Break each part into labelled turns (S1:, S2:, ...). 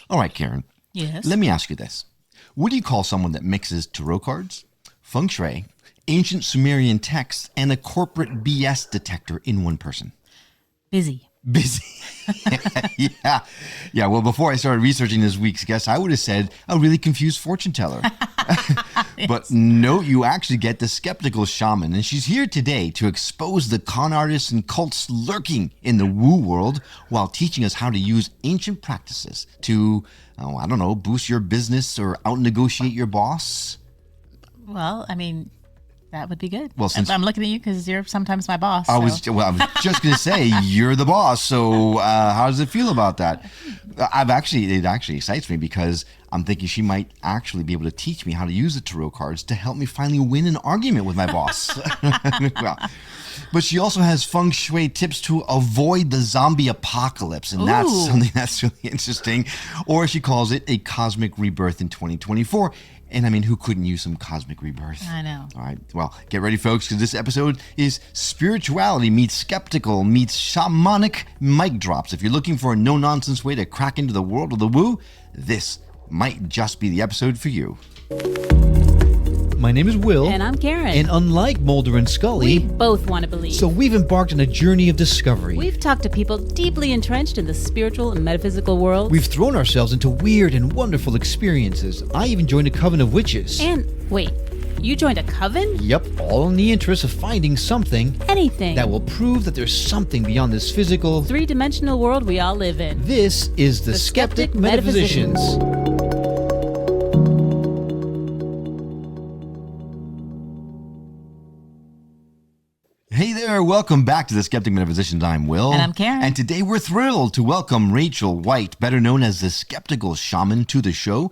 S1: All right, Karen.
S2: Yes.
S1: Let me ask you this. What do you call someone that mixes tarot cards, feng shui, ancient Sumerian texts, and a corporate BS detector in one person?
S2: Busy.
S1: Busy. Yeah. Well, before I started researching this week's guest, I would have said a really confused fortune teller. But no, you actually get the Skeptical Shaman. And she's here today to expose the con artists and cults lurking in the woo world while teaching us how to use ancient practices to, boost your business or out-negotiate your boss.
S2: Well, I mean, that would be good.
S1: Well, since
S2: I'm looking at you because you're sometimes my boss.
S1: I was just going to say, you're the boss. So how does it feel about that? It actually excites me because I'm thinking she might actually be able to teach me how to use the tarot cards to help me finally win an argument with my boss. Well, but she also has feng shui tips to avoid the zombie apocalypse. And that's something that's really interesting. Or she calls it a cosmic rebirth in 2024. And I mean, who couldn't use some cosmic rebirth?
S2: I know.
S1: All right. Well, get ready, folks, because this episode is spirituality meets skeptical meets shamanic mic drops. If you're looking for a no-nonsense way to crack into the world of the woo, this might just be the episode for you.
S3: My name is Will.
S4: And I'm Karen.
S3: And unlike Mulder and Scully,
S4: we both want to believe.
S3: So we've embarked on a journey of discovery.
S4: We've talked to people deeply entrenched in the spiritual and metaphysical world.
S3: We've thrown ourselves into weird and wonderful experiences. I even joined a coven of witches.
S4: And wait, you joined a coven?
S3: Yep, all in the interest of finding something.
S4: Anything.
S3: That will prove that there's something beyond this physical,
S4: three-dimensional world we all live in.
S3: This is the Skeptic Metaphysicians.
S1: Hey there, welcome back to the Skeptic Metaphysicians. I'm Will.
S2: And I'm Karen.
S1: And today we're thrilled to welcome Rachel White, better known as the Skeptical Shaman, to the show.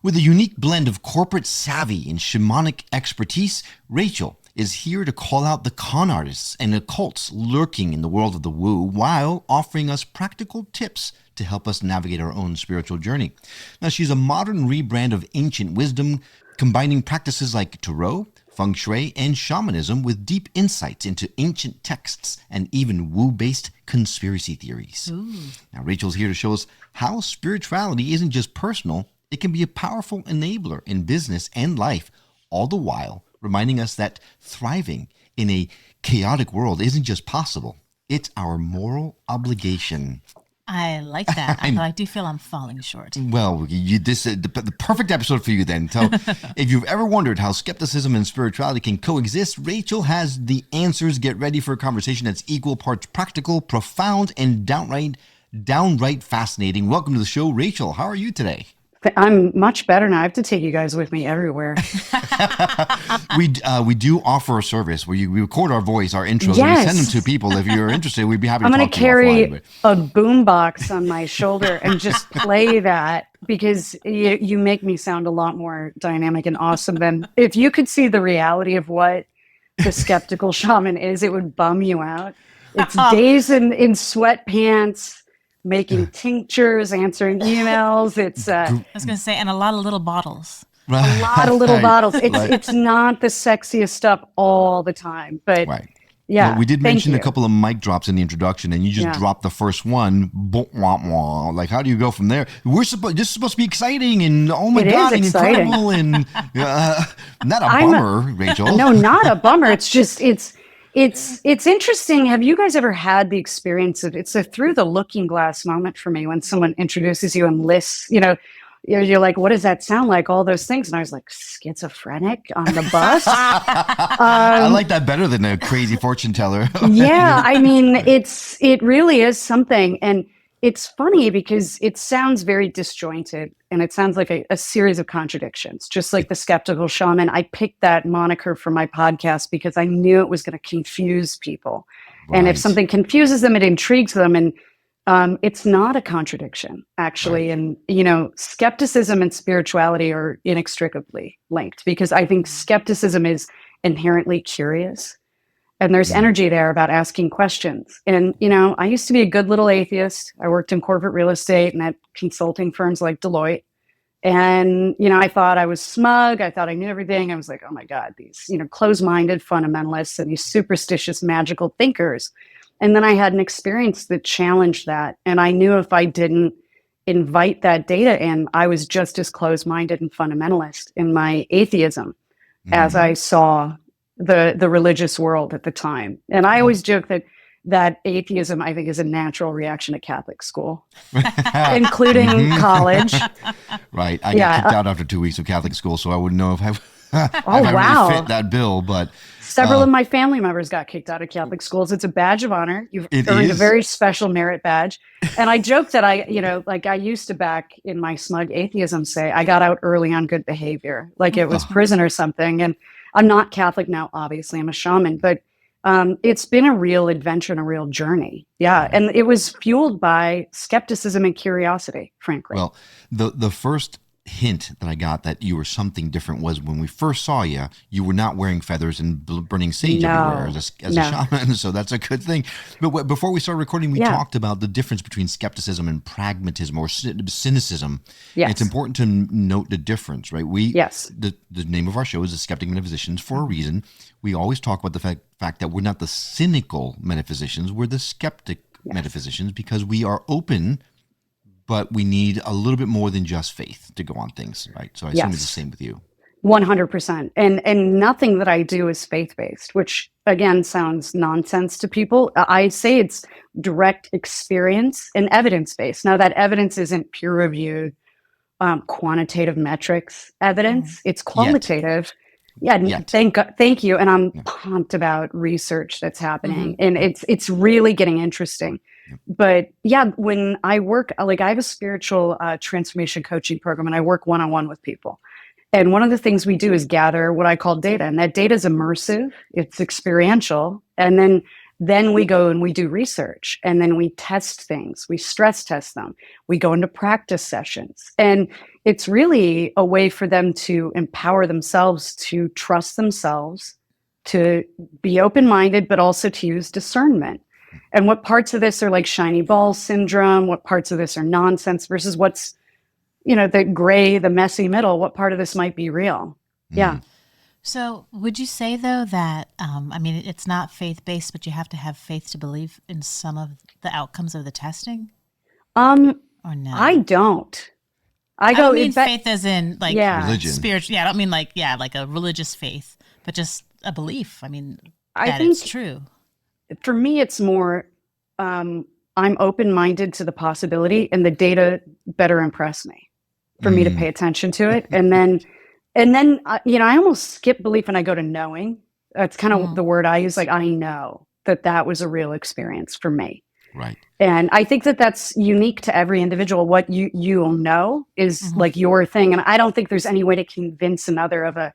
S1: With a unique blend of corporate savvy and shamanic expertise, Rachel is here to call out the con artists and occults lurking in the world of the woo while offering us practical tips to help us navigate our own spiritual journey. Now, she's a modern rebrand of ancient wisdom, combining practices like tarot, feng shui, and shamanism with deep insights into ancient texts and even woo-based conspiracy theories.
S2: Ooh.
S1: Now, Rachel's here to show us how spirituality isn't just personal, it can be a powerful enabler in business and life, all the while reminding us that thriving in a chaotic world isn't just possible, it's our moral obligation.
S2: I like that. I do feel I'm falling short.
S1: Well, this is the perfect episode for you then. So if you've ever wondered how skepticism and spirituality can coexist, Rachel has the answers. Get ready for a conversation that's equal parts practical, profound, and downright fascinating. Welcome to the show, Rachel. How are you today?
S5: I'm much better now. I have to take you guys with me everywhere.
S1: We do offer a service where we record our voice, our intros,
S5: yes.
S1: and we send them to people. If you're interested, we'd be happy to
S5: I'm
S1: talk
S5: going
S1: to
S5: to
S1: you
S5: carry
S1: offline,
S5: a boombox on my shoulder and just play that because you make me sound a lot more dynamic and awesome than if you could see the reality of what the Skeptical Shaman is, it would bum you out. It's days in sweatpants, making tinctures, answering emails. It's
S2: I was going to say, and a lot of little bottles.
S5: a lot of little bottles. It's not the sexiest stuff all the time, but yeah.
S1: Well, we did mention a couple of mic drops in the introduction, and you just dropped the first one. Like, how do you go from there? This is supposed to be exciting, and oh my God, and incredible, and not a bummer, Rachel.
S5: No, not a bummer. It's just It's interesting. Have you guys ever had the experience of it's a through the looking glass moment for me when someone introduces you and lists, you're like, what does that sound like? All those things. And I was like, schizophrenic on the bus.
S1: I like that better than a crazy fortune teller.
S5: Yeah. I mean, it really is something. And it's funny because it sounds very disjointed and it sounds like a series of contradictions, just like the Skeptical Shaman. I picked that moniker for my podcast because I knew it was going to confuse people. Right. And if something confuses them, it intrigues them. And it's not a contradiction, actually. Right. And, skepticism and spirituality are inextricably linked because I think skepticism is inherently curious. And there's energy there about asking questions. And, I used to be a good little atheist. I worked in corporate real estate and at consulting firms like Deloitte. And, I thought I was smug. I thought I knew everything. I was like, oh my God, these, closed-minded fundamentalists and these superstitious magical thinkers. And then I had an experience that challenged that. And I knew if I didn't invite that data in, I was just as closed-minded and fundamentalist in my atheism as I saw the religious world at the time. And I always joke that atheism, I think, is a natural reaction to Catholic school, including college.
S1: Right. I got kicked out after 2 weeks of Catholic school, so I wouldn't know if I
S5: wow.
S1: really fit that bill. But
S5: several of my family members got kicked out of Catholic schools. It's a badge of honor. You've earned a very special merit badge. And I joke that I used to back in my smug atheism say I got out early on good behavior, like it was prison or something. And I'm not Catholic now, obviously. I'm a shaman, but it's been a real adventure and a real journey. Yeah. And it was fueled by skepticism and curiosity, frankly.
S1: Well, the first hint that I got that you were something different was when we first saw you, you were not wearing feathers and burning sage everywhere as a shaman. So that's a good thing. But before we started recording, we talked about the difference between skepticism and pragmatism or cynicism.
S5: Yes.
S1: It's important to note the difference, right? The name of our show is the Skeptic Metaphysicians for a reason. We always talk about the fact that we're not the cynical metaphysicians, we're the skeptic metaphysicians, because we are open, but we need a little bit more than just faith to go on things, right? So I assume it's the same with you.
S5: 100%. And nothing that I do is faith-based, which again sounds nonsense to people. I say it's direct experience and evidence-based. Now that evidence isn't peer-reviewed, quantitative metrics evidence. It's qualitative. Thank you. And I'm pumped about research that's happening, and it's really getting interesting. But when I work, I have a spiritual transformation coaching program, and I work one-on-one with people. And one of the things we do is gather what I call data, and that data is immersive, it's experiential, and then we go and we do research, and then we test things, we stress test them, we go into practice sessions, and it's really a way for them to empower themselves, to trust themselves, to be open-minded, but also to use discernment. And what parts of this are like shiny ball syndrome, what parts of this are nonsense versus what's, the gray, the messy middle, what part of this might be real. Yeah.
S2: So would you say, though, that, it's not faith-based, but you have to have faith to believe in some of the outcomes of the testing? Or no?
S5: I don't.
S2: I don't mean faith as in,
S1: religion.
S2: Spiritual. Yeah, I don't mean like a religious faith, but just a belief. I think it's true.
S5: For me, it's more, I'm open-minded to the possibility, and the data better impress me for me to pay attention to it. And then, I almost skip belief and I go to knowing. That's kind of the word I use. Like, I know that was a real experience for me.
S1: Right.
S5: And I think that that's unique to every individual. What you'll know is like your thing. And I don't think there's any way to convince another of a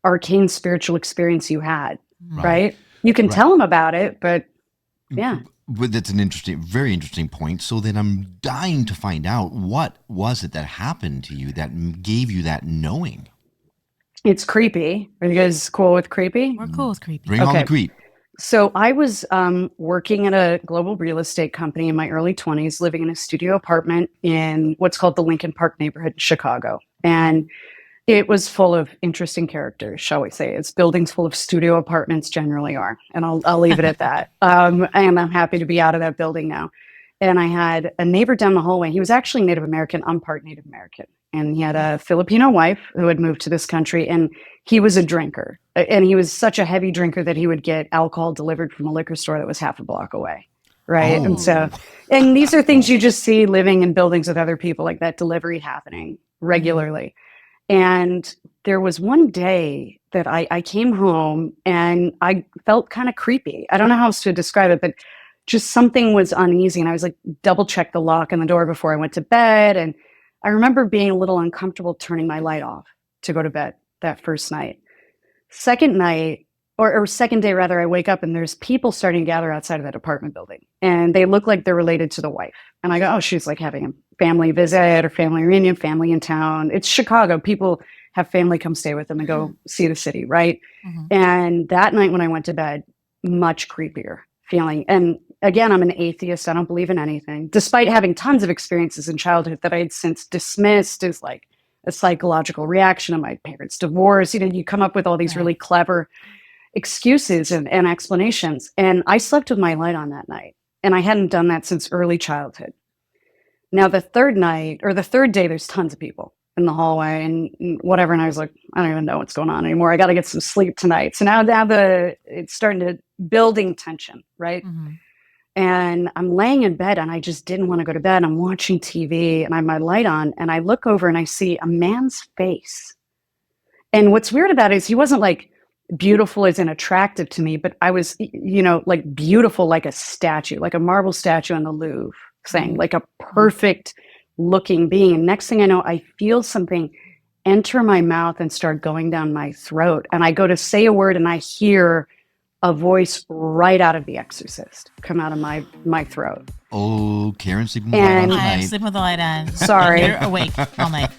S5: arcane spiritual experience you had. Right? You can tell them about it, but
S1: But that's very interesting point. So then I'm dying to find out, what was it that happened to you that gave you that knowing?
S5: It's creepy. Are you guys cool with creepy?
S2: We're cool with creepy.
S1: Bring on the creep.
S5: So I was working at a global real estate company in my early 20s, living in a studio apartment in what's called the Lincoln Park neighborhood in Chicago. And it was full of interesting characters, shall we say. It's buildings full of studio apartments generally are. And I'll leave it at that. And I'm happy to be out of that building now. And I had a neighbor down the hallway. He was actually Native American. I'm part Native American. And he had a Filipino wife who had moved to this country. And he was a drinker. And he was such a heavy drinker that he would get alcohol delivered from a liquor store that was half a block away. Right.
S1: Oh.
S5: And these are things you just see living in buildings with other people, like that delivery happening regularly. And there was one day that I came home and I felt kind of creepy. I don't know how else to describe it, but just something was uneasy. And I was like, double check the lock on the door before I went to bed. And I remember being a little uncomfortable turning my light off to go to bed that first night. Second night, or second day rather, I wake up and there's people starting to gather outside of that apartment building. And they look like they're related to the wife. And I go, oh, she's like having a family visit or family reunion, family in town. It's Chicago. People have family come stay with them and go see the city, right? And that night when I went to bed, much creepier feeling. And again, I'm an atheist. I don't believe in anything, despite having tons of experiences in childhood that I had since dismissed as like a psychological reaction to my parents' divorce. You come up with all these really clever excuses and explanations. And I slept with my light on that night. And I hadn't done that since early childhood. Now the third night or the third day, there's tons of people in the hallway and whatever. And I was like, I don't even know what's going on anymore. I got to get some sleep tonight. So now it's starting to building tension, right?
S2: Mm-hmm.
S5: And I'm laying in bed and I just didn't want to go to bed. I'm watching TV and I have my light on and I look over and I see a man's face. And what's weird about it is he wasn't like beautiful as in attractive to me, but I was, like beautiful, like a statue, like a marble statue in the Louvre thing, like a perfect looking being. Next thing I know, I feel something enter my mouth and start going down my throat. And I go to say a word and I hear a voice right out of The Exorcist come out of my throat.
S1: Oh, Karen sleeping with the light on
S2: I'm
S1: tonight.
S2: sleeping with the light on.
S5: Sorry.
S2: You're awake all night.